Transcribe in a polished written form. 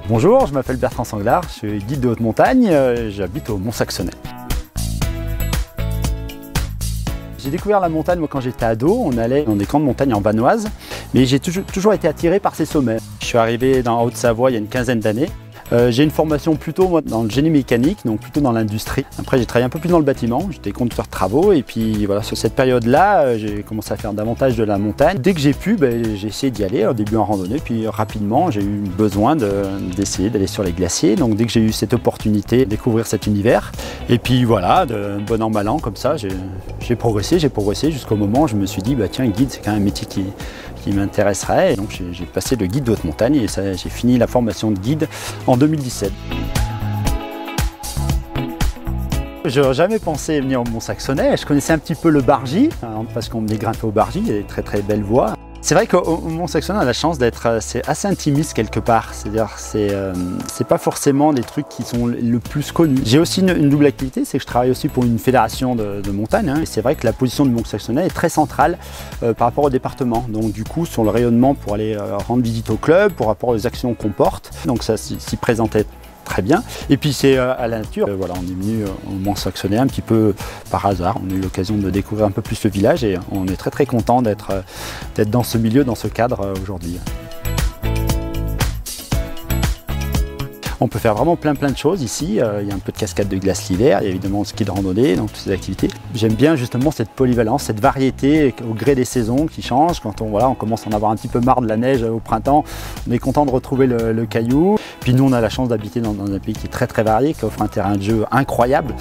Bonjour, je m'appelle Bertrand Sanglard, je suis guide de haute montagne, j'habite au Mont-Saxonais. J'ai découvert la montagne moi, quand j'étais ado, on allait dans des camps de montagne en vanoise, mais j'ai toujours été attiré par ces sommets. Je suis arrivé dans Haute-Savoie il y a une quinzaine d'années. J'ai une formation plutôt moi, dans le génie mécanique, donc plutôt dans l'industrie. Après j'ai travaillé un peu plus dans le bâtiment, j'étais conducteur de travaux et puis voilà, sur cette période-là, j'ai commencé à faire davantage de la montagne. Dès que j'ai pu, j'ai essayé d'y aller, au début en randonnée, puis rapidement j'ai eu besoin d'essayer d'aller sur les glaciers. Donc dès que j'ai eu cette opportunité de découvrir cet univers, et puis voilà, de bon an mal an comme ça, j'ai progressé jusqu'au moment où je me suis dit, bah tiens, guide c'est quand même un métier qui m'intéresserait. Et donc j'ai passé le guide de haute montagne et j'ai fini la formation de guide en 2017. Je n'aurais jamais pensé venir au Mont-Saxonais. Je connaissais un petit peu le Bargy, parce qu'on me grimpait au Bargy, il y a des très belles voies. C'est vrai qu'au Mont-Saxonais, on a la chance d'être assez intimiste quelque part. C'est-à-dire, c'est pas forcément des trucs qui sont le plus connus. J'ai aussi une double activité, c'est que je travaille aussi pour une fédération de montagne. Et c'est vrai que la position du Mont-Saxonais est très centrale par rapport au département. Donc du coup, sur le rayonnement pour aller rendre visite au club, par rapport aux actions qu'on porte. Donc ça s'y présentait très bien. Et puis c'est à la nature. Voilà, on est venu au Mont-Saxonais un petit peu par hasard. On a eu l'occasion de découvrir un peu plus le village et on est très content d'être dans ce milieu, dans ce cadre aujourd'hui. On peut faire vraiment plein de choses ici. Il y a un peu de cascade de glace l'hiver, il y a évidemment le ski de randonnée, donc toutes ces activités. J'aime bien justement cette polyvalence, cette variété au gré des saisons qui changent. Quand on commence à en avoir un petit peu marre de la neige au printemps, on est content de retrouver le caillou. Puis nous on a la chance d'habiter dans un pays qui est très varié, qui offre un terrain de jeu incroyable.